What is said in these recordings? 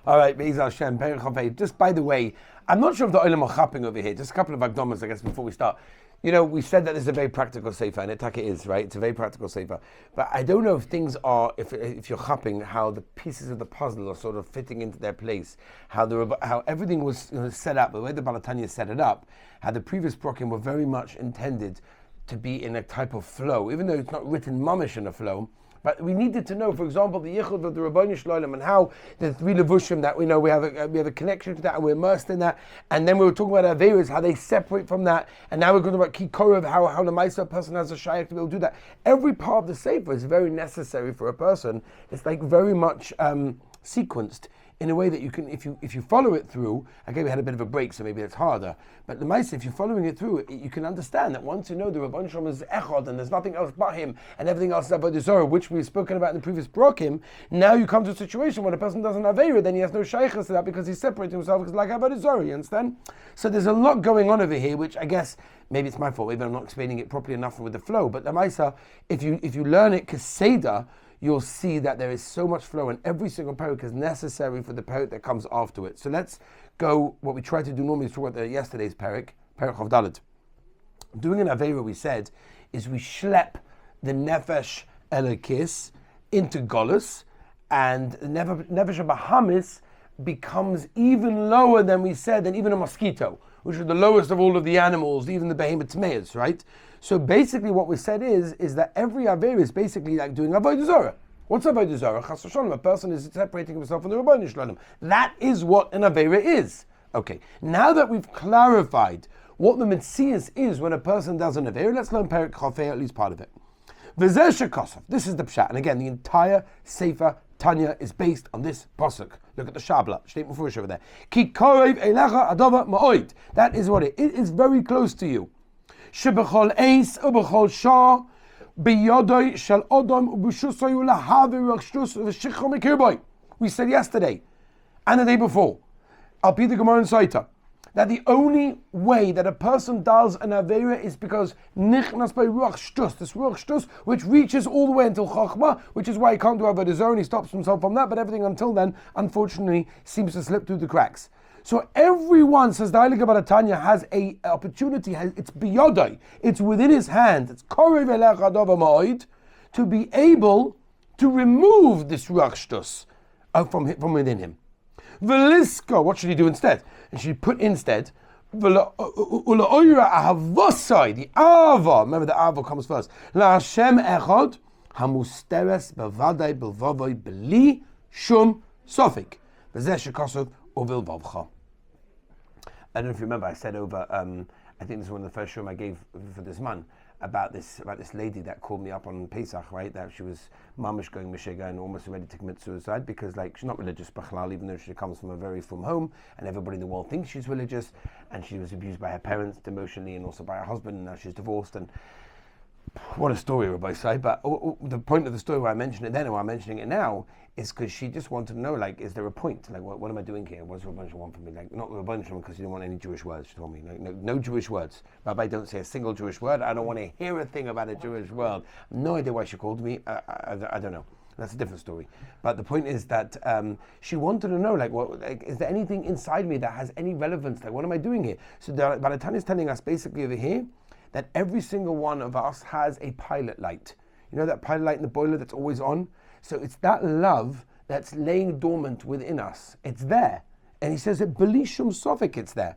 All right, Be'ez Hashem, Perek Chavei. Just by the way, I'm not sure if the Olam are chapping over here. Just a couple of agdomas, I guess, before we start. You know, we said that this is a very practical sefer, and it is, right? It's a very practical sefer. But I don't know if things are, if you're chapping, how the pieces of the puzzle are sort of fitting into their place, how everything was set up, the way the Tanya set it up, how the previous brokim were very much intended to be in a type of flow, even though it's not written mamish in a flow. But we needed to know, for example, the yichud of the Rabbeinu Shloim and how the three levushim that we know we have a connection to that and we're immersed in that. And then we were talking about Averis, how they separate from that. And now we're going to talk about Kikorov, how the Maisa person has a shaykh to be able to do that. Every part of the sefer is very necessary for a person. It's like very much sequenced in a way that you can, if you follow it through. Okay, we had a bit of a break, so maybe it's harder. But the Maisa, if you're following it through, you can understand that once you know the Rabban Shalom is Echad and there's nothing else but him, and everything else is Avodah Zarah, which we've spoken about in the previous brokim. Now you come to a situation when a person doesn't have Aveira, then he has no shaykhs to that because he's separating himself because like Avodah Zarah, you understand? So there's a lot going on over here, which I guess maybe it's my fault. Maybe I'm not explaining it properly enough with the flow. But the Maisa, if you learn it Keseda, you'll see that there is so much flow, and every single perek is necessary for the perek that comes after it. So let's go. What we try to do normally is talk about yesterday's perek of Dalet. Doing an Aveira, we said, is we schlep the nefesh elokis into Golus, and the nefesh Bahamis becomes even lower than we said, than even a mosquito, which is the lowest of all of the animals, even the behemoth tmeis, right? So basically what we said is that every Aveira is basically like doing Avodah Zarah. What's Avodah Zarah? Chas v'shalom, a person is separating himself from the Rabbeinu Shalom. That is what an Aveira is. Okay, now that we've clarified what the Metzias is when a person does an Aveira, let's learn Perek Chafei, at least part of it. V'zeh shekosov, this is the pshat, and again, the entire Sefer Tanya is based on this pasuk. Look at the Shabla, Shteit Mefurish over there. Ki korev elecha adova ma'oid. That is what it is very close to you. Shebechol eis ubechol shah biyodoi shel odom ubushusoy ulahavi rachshtus v'shichom mikirboy. We said yesterday and the day before, I'll be the Gemara in Saita, that the only way that a person does an Aveira is because nichnas by ruach shtus, this ruach shtus, which reaches all the way until Chachma, which is why he can't do Avodah Zarah and he stops himself from that, but everything until then, unfortunately, seems to slip through the cracks. So everyone, says the Heilige Baal Tanya, has a opportunity, it's biyodai, it's within his hand, it's korev elecha adova ma'od, to be able to remove this ruach shtus from within him. Velisko, what should he do instead? And should he put instead, the ava, remember the ava comes first, la Hashem echad, hamusteres bevadai belvavoi beli shum sofik, v'zeh shekosov uvil vavcha. I don't know if you remember, I said over, I think this is one of the first shum I gave for this month, about this lady that called me up on Pesach, right? That she was mamish going Meshiga and almost ready to commit suicide because, like, she's not religious, b'chalal, even though she comes from a very frum home, and everybody in the world thinks she's religious, and she was abused by her parents emotionally and also by her husband, and now she's divorced. And what a story, Rabbi Say. But the point of the story why I mentioned it then and why I'm mentioning it now is because she just wanted to know, like, is there a point? Like, what am I doing here? What does Rabbi want from me? Like, not Rabbi because you don't want any Jewish words, she told me. Like, no Jewish words. Rabbi, don't say a single Jewish word. I don't want to hear a thing about a Jewish word. No idea why she called me. I don't know. That's a different story. But the point is that she wanted to know, like, is there anything inside me that has any relevance? Like, what am I doing here? So the Baal Tanya is telling us basically over here that every single one of us has a pilot light. You know that pilot light in the boiler that's always on? So it's that love that's laying dormant within us. It's there. And he says that Belishum Sofik, it's there.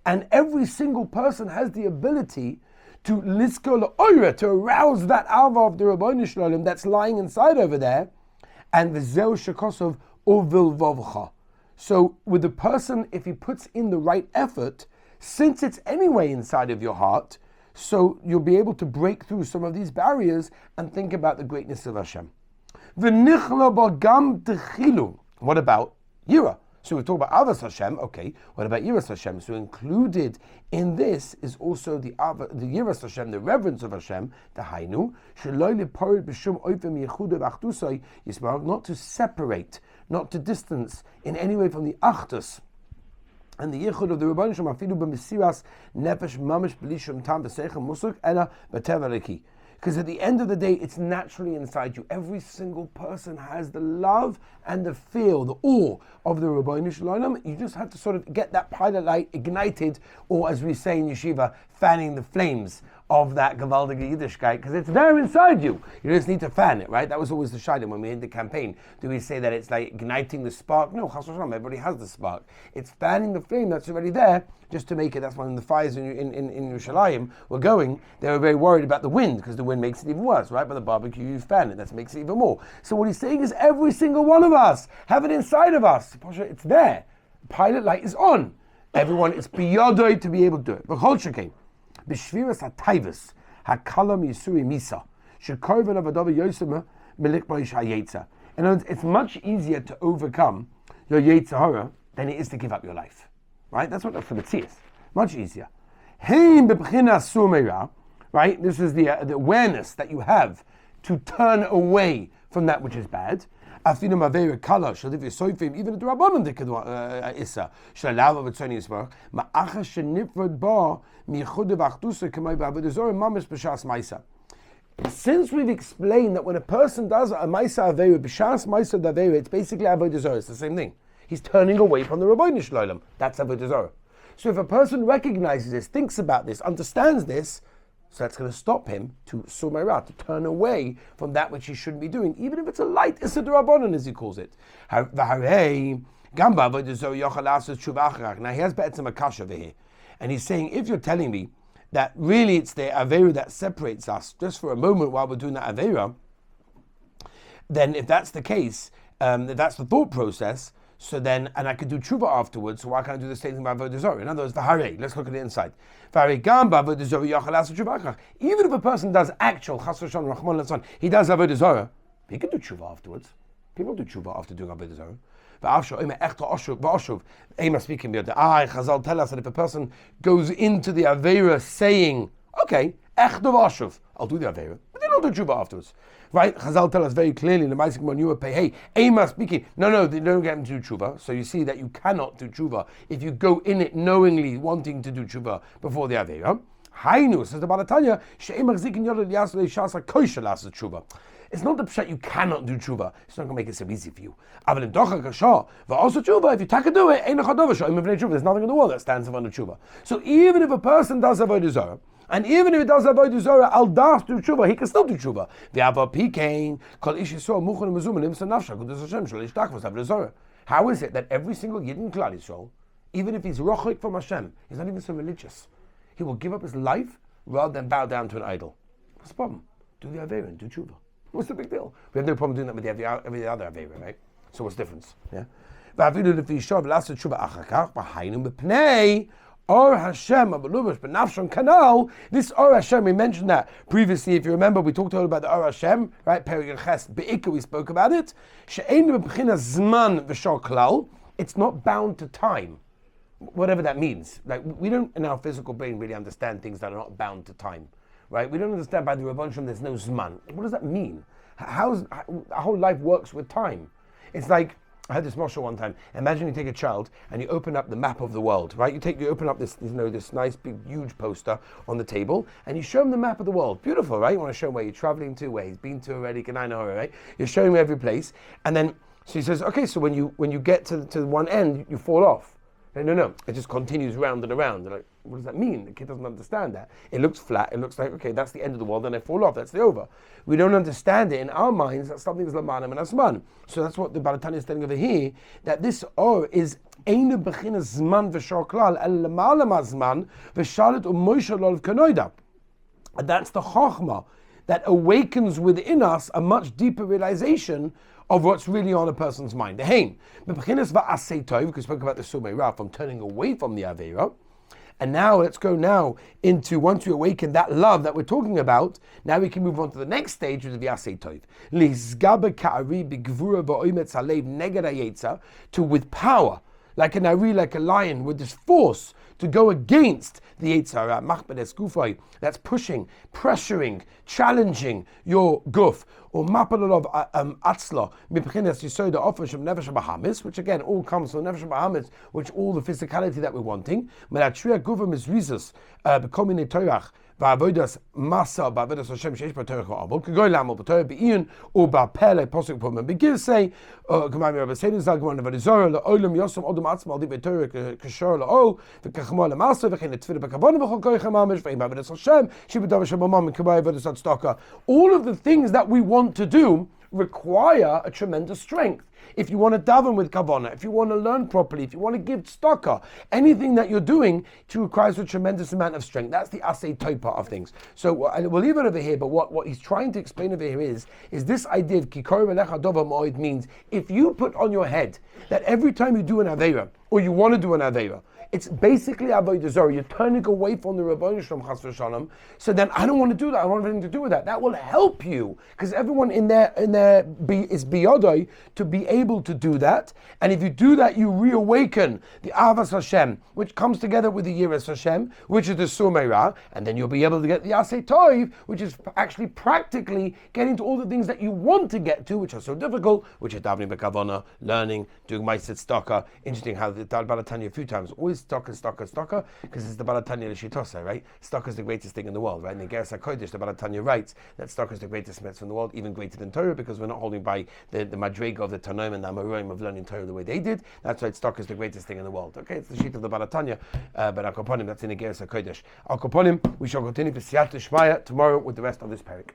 And every single person has the ability to lisko la'oira, to arouse that alva of the Rabbeinu Shalom that's lying inside over there. And v'zeu shekosov uvil vavcha. So with the person, if he puts in the right effort, since it's anyway inside of your heart, so you'll be able to break through some of these barriers and think about the greatness of Hashem. What about Yira? So we talk about Avas Hashem, okay. What about Yiras Hashem? So included in this is also the Yiras Hashem, the reverence of Hashem, the Hainu, not to separate, not to distance in any way from the Achdus. And the yichud of the Rebbeinu Shalom afilu b'mesiras nefesh mamish b'lishum tam v'seichel musuk ela b'tev aleki. Because at the end of the day, it's naturally inside you. Every single person has the love and the feel, the awe of the Ribbono Shel Olam. You just have to sort of get that pilot light ignited, or as we say in yeshiva, fanning the flames of that Gewaldige Yiddishkeit, because it's there inside you. You just need to fan it, right? That was always the shayla when we had the campaign. Do we say that it's like igniting the spark? No, Chas v'Shalom, everybody has the spark. It's fanning the flame that's already there, just to make it. That's when the fires in Yerushalayim were going, they were very worried about the wind, because the wind makes it even worse, right? But the barbecue, you fan it, that makes it even more. So what he's saying is every single one of us have it inside of us. It's there. The pilot light is on. Everyone, it's biyodoi to be able to do it. B'chol shekei. B'shviras ha'tayvus ha'kalam yisuri misa shekorven avadav yosem melik b'yish ha'yetza. In other words, it's much easier to overcome your yetzer hara than it is to give up your life. Right? That's what for the tziyas. Much easier. Hein b'bchinas sumeira. Right? This is the awareness that you have to turn away from that which is bad. Even the Rabbanon did Issa. Shalalav of Tanya Yisbarach. Ma'acha shenifrod ba michud v'achdusa k'may b'avodah zorah mamish b'shas ma'isa. Since we've explained that when a person does a ma'isa aveira, b'shas ma'isa aveira, it's basically avodah zorah. It's the same thing. He's turning away from the Ribbono Shel Olam. That's avodah zorah. So if a person recognizes this, thinks about this, understands this, so that's going to stop him to sumeira, to turn away from that which he shouldn't be doing, even if it's a light issa d'Rabbanan, as he calls it. Now he has be'etzem a kasha over here, and he's saying, if you're telling me that really it's the avera that separates us just for a moment while we're doing that avera, then if that's the case, if that's the thought process, so then, and I could do tshuva afterwards, so why can't I do the same thing by avodah zorah? In other words, v'harei, let's look at the inside. Even if a person does actual chas v'shalom rachman letzon, he does avodah zorah, he can do tshuva afterwards. People do tshuva after doing avodah zorah. Chazal tell us that if a person goes into the avera saying, okay, echta v'ashuv, I'll do the avera, but they don't do tshuva afterwards. Right? Chazal tell us very clearly in the Ma'asik Monua pay, hey, Ema speaking. No, they don't get him to do tshuva. So you see that you cannot do tshuva if you go in it knowingly wanting to do tshuva before the Aveira. Hainu, says the Tanya, it's not the pshat you cannot do tshuva. It's not going to make it so easy for you. But also tshuva, if you take do it, there's nothing in the world that stands in front of tshuva. So even if a person does avodah zorah, and even if it does avodah zorah, al das do tshuva, he can still do tshuva. How is it that every single Yid in Klal Yisrael, even if he's rochik from Hashem, he's not even so religious, he will give up his life rather than bow down to an idol? What's the problem? Do the Aveira and do tshuva. What's the big deal? We have no problem doing that with every other Aveira, right? So what's the difference? Yeah. Or Hashem, Kanal. This Or Hashem, we mentioned that previously. If you remember, we talked all about the Or Hashem, right? Perigin Ches Be'ika, we spoke about it. It's not bound to time, whatever that means. Like we don't, in our physical brain, really understand things that are not bound to time, right? We don't understand by the Ribbono Shel Olam there's no Zman. What does that mean? How our whole life works with time? It's like, I had this mashal one time. Imagine you take a child and you open up the map of the world, right? You open up this nice big huge poster on the table and you show him the map of the world. Beautiful, right? You want to show him where you're traveling to, where he's been to already, can I know, right? You're showing him every place, and then so he says, okay, so when you get to one end, you fall off. No, it just continues round and around. They're like, what does that mean? The kid doesn't understand that. It looks flat. It looks like, okay, that's the end of the world, then I fall off. That's the over. We don't understand it in our minds that something is lamanim and asman. So that's what the Tanya is telling over here, that this or is eine bechina zman v'shar klal el lamalam azman v'shalit u'moisha lol kanoida. And that's the chokhmah that awakens within us a much deeper realization of what's really on a person's mind. The hain. Because we spoke about the sumeira, from turning away from the aveira. And now let's go now into, once we awaken that love that we're talking about, now we can move on to the next stage, which is the Asay Tov. To with power, like an ari, like a lion, with this force to go against the Yetzirah, that's pushing, pressuring, challenging your guf. or mapalov atzla mipchinas yisoda offer shem nefesh bahamis, which again all comes from nefesh bahamis, which all the physicality that we're wanting. Melatria guvam is rizus becoming a torach. Va'avodas masa ba'avodas Hashem sheish b'torach ha'avol k'goy lamo b'torach b'iyun or ba'pele posuk pum and begin say Gemara Rabbi Seinu Zal Gemara V'Rizora la'olam yosam odom atzma aldi b'torach k'shor la'ol v'kachma la'masa v'chein etzvira b'kavon v'chol koy chamamish v'im ba'avodas Hashem shib'dav Hashem b'mam k'bay avodas tzedakah. All of the things that we want to do require a tremendous strength. If you want to daven with kavanah, if you want to learn properly, if you want to give tzedakah, anything that you're doing requires a tremendous amount of strength. That's the asay toy part of things. So we'll leave it over here, but what he's trying to explain over here is this idea of kikor v'lecha dova moed means if you put on your head that every time you do an aveira, or you want to do an aveira, it's basically avodah zarah. You're turning away from the Rabbeinu Shalom Chas v'Shalom. So then I don't want to do that. I don't want anything to do with that. That will help you because everyone in there is biyodai to be able to do that. And if you do that, you reawaken the Avas Hashem, which comes together with the Yiras Hashem, which is the Sumeirah, and then you'll be able to get the Asay Toiv, which is actually practically getting to all the things that you want to get to, which are so difficult, which is davening b'kavana, learning, doing Ma'aser Tzedakah. Interesting how the Baal Tanya a few times always Tzedakah, because it's the Baal Tanya L'Shitoseh, right? Tzedakah is the greatest thing in the world, right? In the Geras HaKodesh, the Baal Tanya writes that tzedakah is the greatest mitzvah in the world, even greater than Torah, because we're not holding by the madrega of the Tanoim and the Amoraim of learning Torah the way they did. That's why tzedakah is the greatest thing in the world. Okay, it's the sheet of the Baal Tanya, but Al Koponim, that's in the Geras HaKodesh. Al Koponim, we shall continue to Siyat Shmaya tomorrow with the rest of this parak.